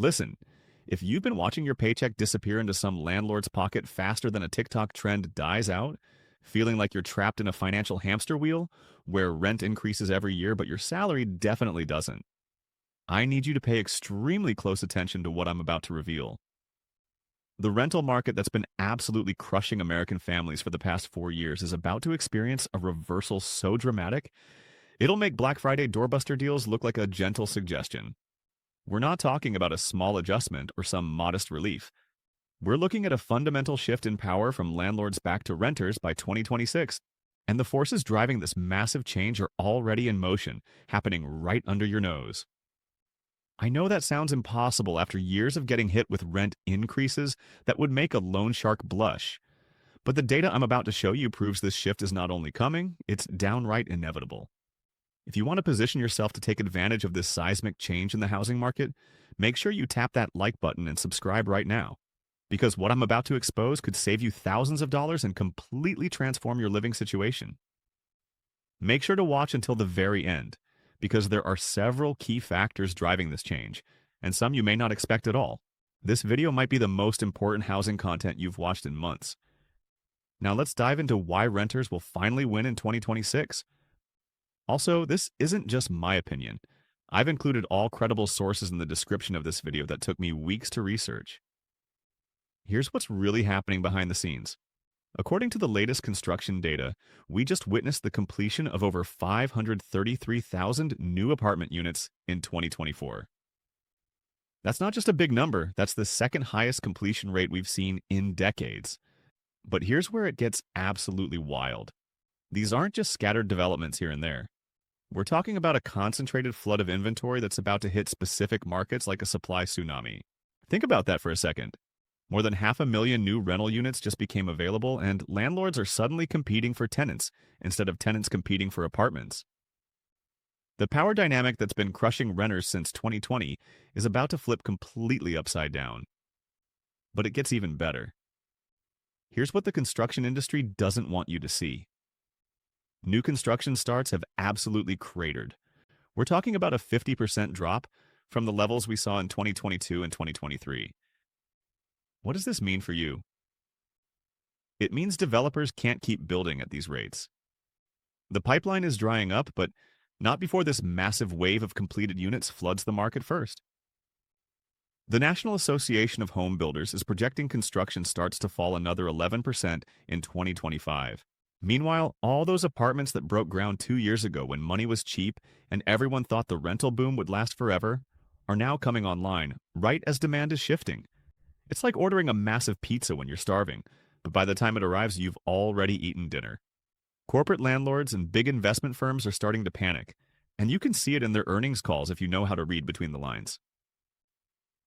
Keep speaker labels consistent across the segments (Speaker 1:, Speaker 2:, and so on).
Speaker 1: Listen, if you've been watching your paycheck disappear into some landlord's pocket faster than a TikTok trend dies out, feeling like you're trapped in a financial hamster wheel where rent increases every year but your salary definitely doesn't, I need you to pay extremely close attention to what I'm about to reveal. The rental market that's been absolutely crushing American families for the past 4 years is about to experience a reversal so dramatic, it'll make Black Friday doorbuster deals look like a gentle suggestion. We're not talking about a small adjustment or some modest relief. We're looking at a fundamental shift in power from landlords back to renters by 2026. And the forces driving this massive change are already in motion, happening right under your nose. I know that sounds impossible after years of getting hit with rent increases that would make a loan shark blush. But the data I'm about to show you proves this shift is not only coming, it's downright inevitable. If you want to position yourself to take advantage of this seismic change in the housing market, make sure you tap that like button and subscribe right now. Because what I'm about to expose could save you thousands of dollars and completely transform your living situation. Make sure to watch until the very end, because there are several key factors driving this change, and some you may not expect at all. This video might be the most important housing content you've watched in months. Now let's dive into why renters will finally win in 2026. Also, this isn't just my opinion. I've included all credible sources in the description of this video that took me weeks to research. Here's what's really happening behind the scenes. According to the latest construction data, we just witnessed the completion of over 533,000 new apartment units in 2024. That's not just a big number, that's the second highest completion rate we've seen in decades. But here's where it gets absolutely wild. These aren't just scattered developments here and there. We're talking about a concentrated flood of inventory that's about to hit specific markets like a supply tsunami. Think about that for a second. More than 500,000 new rental units just became available, and landlords are suddenly competing for tenants instead of tenants competing for apartments. The power dynamic that's been crushing renters since 2020 is about to flip completely upside down. But it gets even better. Here's what the construction industry doesn't want you to see. New construction starts have absolutely cratered. We're talking about a 50% drop from the levels we saw in 2022 and 2023. What does this mean for you? It means developers can't keep building at these rates. The pipeline is drying up, but not before this massive wave of completed units floods the market first. The National Association of Home Builders is projecting construction starts to fall another 11% in 2025. Meanwhile, all those apartments that broke ground 2 years ago when money was cheap and everyone thought the rental boom would last forever are now coming online right as demand is shifting. It's like ordering a massive pizza when you're starving, but by the time it arrives, you've already eaten dinner. Corporate landlords and big investment firms are starting to panic, and you can see it in their earnings calls if you know how to read between the lines.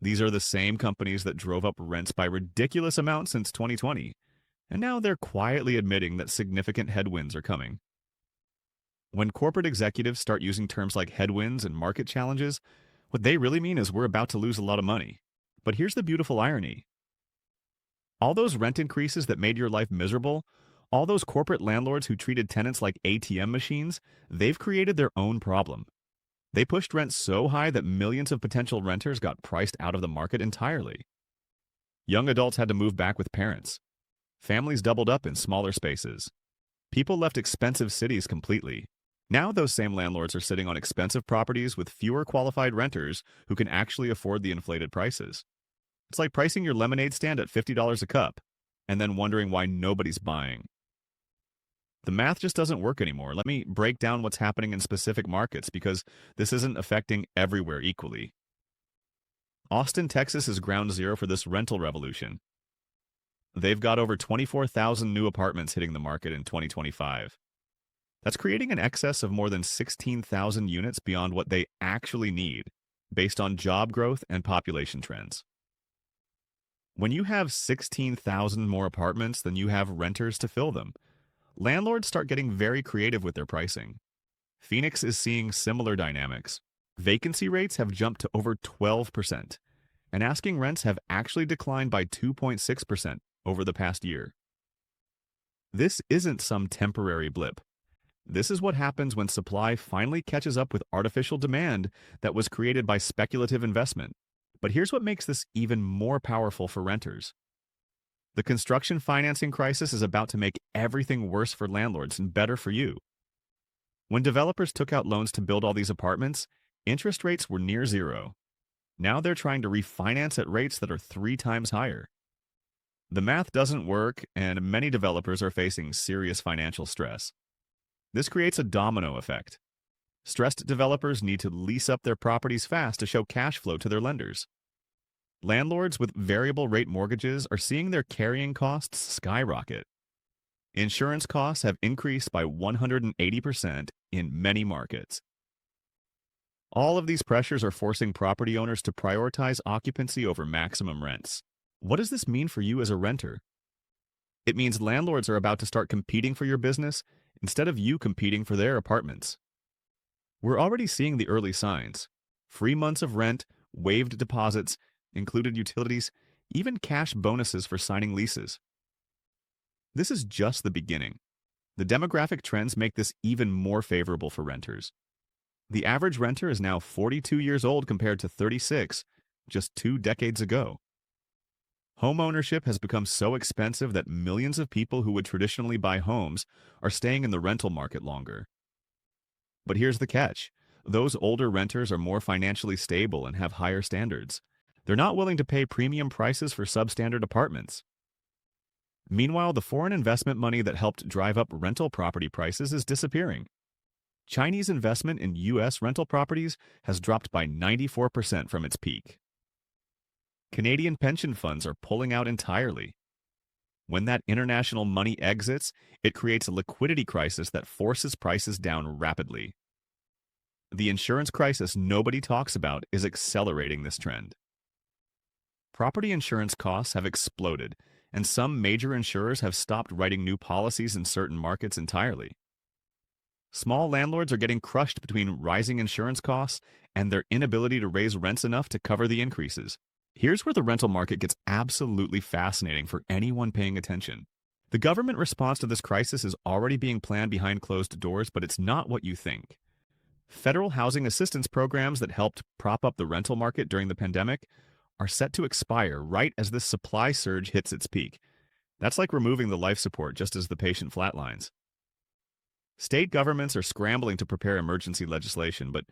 Speaker 1: These are the same companies that drove up rents by ridiculous amounts since 2020, and now they're quietly admitting that significant headwinds are coming. When corporate executives start using terms like headwinds and market challenges, what they really mean is we're about to lose a lot of money. But here's the beautiful irony. All those rent increases that made your life miserable, all those corporate landlords who treated tenants like ATM machines, they've created their own problem. They pushed rents so high that millions of potential renters got priced out of the market entirely. Young adults had to move back with parents. Families doubled up in smaller spaces. People left expensive cities completely. Now those same landlords are sitting on expensive properties with fewer qualified renters who can actually afford the inflated prices. It's like pricing your lemonade stand at $50 a cup and then wondering why nobody's buying. The math just doesn't work anymore. Let me break down what's happening in specific markets because this isn't affecting everywhere equally. Austin, Texas is ground zero for this rental revolution. They've got over 24,000 new apartments hitting the market in 2025. That's creating an excess of more than 16,000 units beyond what they actually need, based on job growth and population trends. When you have 16,000 more apartments than you have renters to fill them, landlords start getting very creative with their pricing. Phoenix is seeing similar dynamics. Vacancy rates have jumped to over 12%, and asking rents have actually declined by 2.6% over the past year. This isn't some temporary blip. This is what happens when supply finally catches up with artificial demand that was created by speculative investment. But here's what makes this even more powerful for renters. The construction financing crisis is about to make everything worse for landlords and better for you. When developers took out loans to build all these apartments, interest rates were near zero. Now they're trying to refinance at rates that are 3 times higher. The math doesn't work, and many developers are facing serious financial stress. This creates a domino effect. Stressed developers need to lease up their properties fast to show cash flow to their lenders. Landlords with variable rate mortgages are seeing their carrying costs skyrocket. Insurance costs have increased by 180% in many markets. All of these pressures are forcing property owners to prioritize occupancy over maximum rents. What does this mean for you as a renter? It means landlords are about to start competing for your business instead of you competing for their apartments. We're already seeing the early signs: free months of rent, waived deposits, included utilities, even cash bonuses for signing leases. This is just the beginning. The demographic trends make this even more favorable for renters. The average renter is now 42 years old compared to 36 just 2 decades ago. Homeownership has become so expensive that millions of people who would traditionally buy homes are staying in the rental market longer. But here's the catch. Those older renters are more financially stable and have higher standards. They're not willing to pay premium prices for substandard apartments. Meanwhile, the foreign investment money that helped drive up rental property prices is disappearing. Chinese investment in U.S. rental properties has dropped by 94% from its peak. Canadian pension funds are pulling out entirely. When that international money exits, it creates a liquidity crisis that forces prices down rapidly. The insurance crisis nobody talks about is accelerating this trend. Property insurance costs have exploded, and some major insurers have stopped writing new policies in certain markets entirely. Small landlords are getting crushed between rising insurance costs and their inability to raise rents enough to cover the increases. Here's where the rental market gets absolutely fascinating for anyone paying attention. The government response to this crisis is already being planned behind closed doors, but it's not what you think. Federal housing assistance programs that helped prop up the rental market during the pandemic are set to expire right as this supply surge hits its peak. That's like removing the life support just as the patient flatlines. State governments are scrambling to prepare emergency legislation, but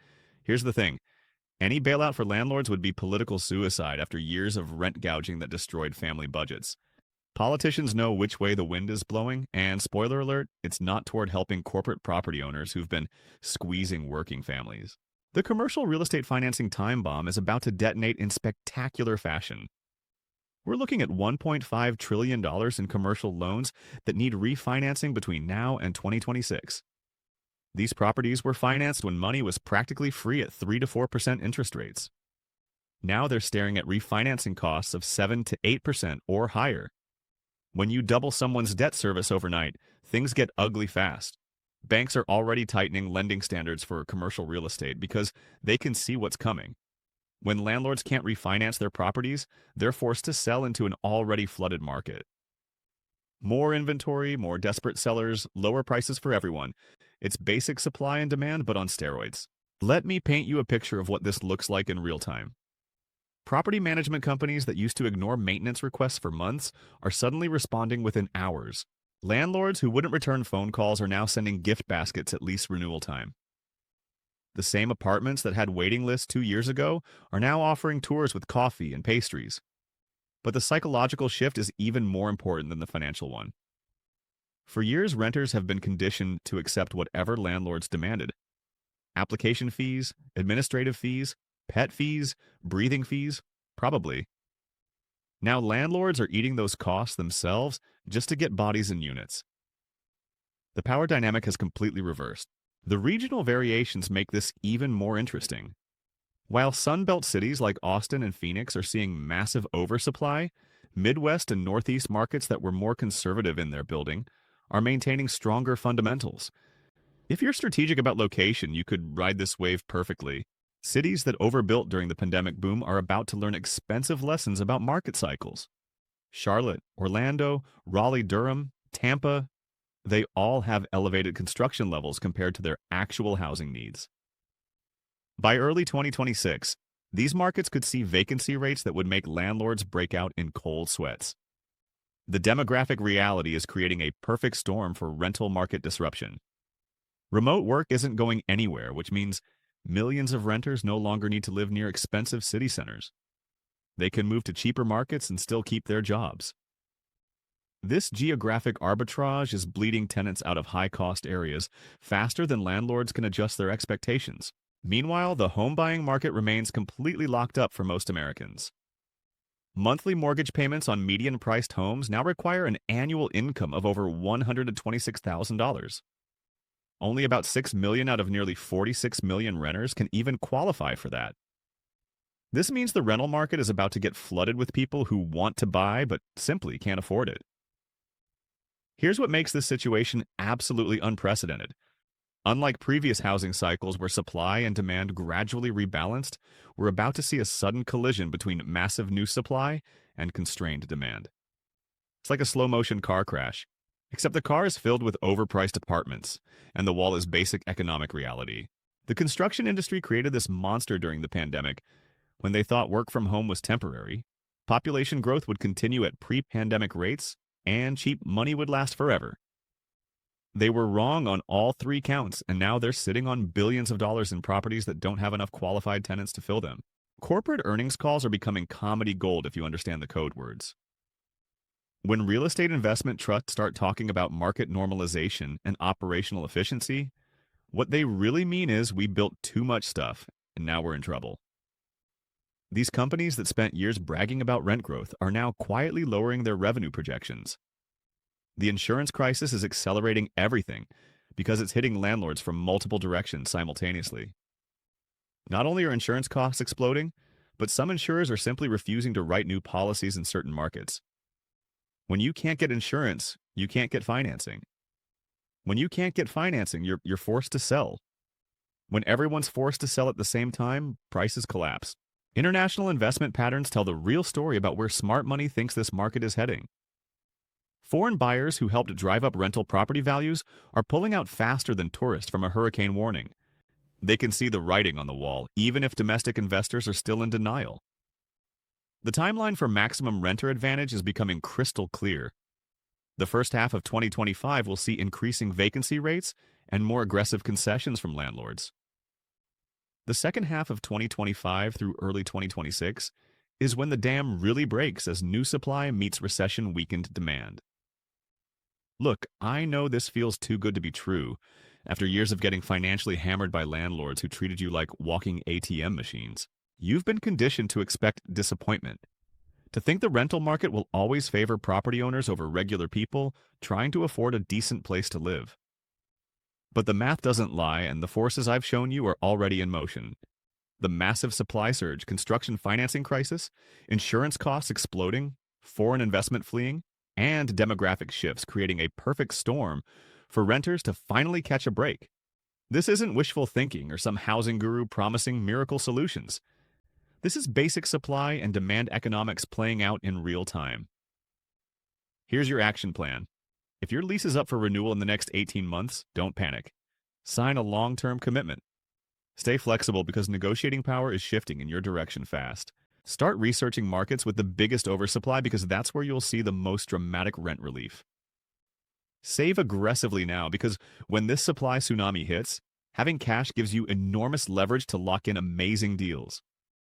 Speaker 1: here's the thing. Any bailout for landlords would be political suicide after years of rent gouging that destroyed family budgets. Politicians know which way the wind is blowing, and spoiler alert, it's not toward helping corporate property owners who've been squeezing working families. The commercial real estate financing time bomb is about to detonate in spectacular fashion. We're looking at $1.5 trillion in commercial loans that need refinancing between now and 2026. These properties were financed when money was practically free at 3 to 4% interest rates. Now they're staring at refinancing costs of 7 to 8% or higher. When you double someone's debt service overnight, things get ugly fast. Banks are already tightening lending standards for commercial real estate because they can see what's coming. When landlords can't refinance their properties, they're forced to sell into an already flooded market. More inventory, more desperate sellers, lower prices for everyone. It's basic supply and demand, but on steroids. Let me paint you a picture of what this looks like in real time. Property management companies that used to ignore maintenance requests for months are suddenly responding within hours. Landlords who wouldn't return phone calls are now sending gift baskets at lease renewal time. The same apartments that had waiting lists 2 years ago are now offering tours with coffee and pastries. But the psychological shift is even more important than the financial one. For years, renters have been conditioned to accept whatever landlords demanded. Application fees, administrative fees, pet fees, breathing fees, probably. Now landlords are eating those costs themselves just to get bodies and units. The power dynamic has completely reversed. The regional variations make this even more interesting. While Sunbelt cities like Austin and Phoenix are seeing massive oversupply, Midwest and Northeast markets that were more conservative in their building are maintaining stronger fundamentals. If you're strategic about location, you could ride this wave perfectly. Cities that overbuilt during the pandemic boom are about to learn expensive lessons about market cycles. Charlotte, Orlando, Raleigh-Durham, Tampa, they all have elevated construction levels compared to their actual housing needs. By early 2026, These markets could see vacancy rates that would make landlords break out in cold sweats. The demographic reality is creating a perfect storm for rental market disruption. Remote work isn't going anywhere, which means millions of renters no longer need to live near expensive city centers. They can move to cheaper markets and still keep their jobs. This geographic arbitrage is bleeding tenants out of high-cost areas faster than landlords can adjust their expectations. Meanwhile, the home buying market remains completely locked up for most Americans. Monthly mortgage payments on median-priced homes now require an annual income of over $126,000. Only about 6 million out of nearly 46 million renters can even qualify for that. This means the rental market is about to get flooded with people who want to buy but simply can't afford it. Here's what makes this situation absolutely unprecedented. Unlike previous housing cycles where supply and demand gradually rebalanced, we're about to see a sudden collision between massive new supply and constrained demand. It's like a slow-motion car crash, except the car is filled with overpriced apartments, and the wall is basic economic reality. The construction industry created this monster during the pandemic when they thought work from home was temporary, population growth would continue at pre-pandemic rates, and cheap money would last forever. They were wrong on all three counts, and now they're sitting on billions of dollars in properties that don't have enough qualified tenants to fill them. Corporate earnings calls are becoming comedy gold if you understand the code words. When real estate investment trusts start talking about market normalization and operational efficiency, what they really mean is we built too much stuff, and now we're in trouble. These companies that spent years bragging about rent growth are now quietly lowering their revenue projections. The insurance crisis is accelerating everything because it's hitting landlords from multiple directions simultaneously. Not only are insurance costs exploding, but some insurers are simply refusing to write new policies in certain markets. When you can't get insurance, you can't get financing. When you can't get financing, you're forced to sell. When everyone's forced to sell at the same time, prices collapse. International investment patterns tell the real story about where smart money thinks this market is heading. Foreign buyers who helped drive up rental property values are pulling out faster than tourists from a hurricane warning. They can see the writing on the wall, even if domestic investors are still in denial. The timeline for maximum renter advantage is becoming crystal clear. The first half of 2025 will see increasing vacancy rates and more aggressive concessions from landlords. The second half of 2025 through early 2026 is when the dam really breaks as new supply meets recession-weakened demand. Look, I know this feels too good to be true, after years of getting financially hammered by landlords who treated you like walking ATM machines. You've been conditioned to expect disappointment, to think the rental market will always favor property owners over regular people trying to afford a decent place to live. But the math doesn't lie, and the forces I've shown you are already in motion. The massive supply surge, construction financing crisis, insurance costs exploding, foreign investment fleeing, and demographic shifts creating a perfect storm for renters to finally catch a break. This isn't wishful thinking or some housing guru promising miracle solutions. This is basic supply and demand economics playing out in real time. Here's your action plan. If your lease is up for renewal in the next 18 months, don't panic. Sign a long-term commitment. Stay flexible because negotiating power is shifting in your direction fast. Start researching markets with the biggest oversupply because that's where you'll see the most dramatic rent relief. Save aggressively now because when this supply tsunami hits, having cash gives you enormous leverage to lock in amazing deals.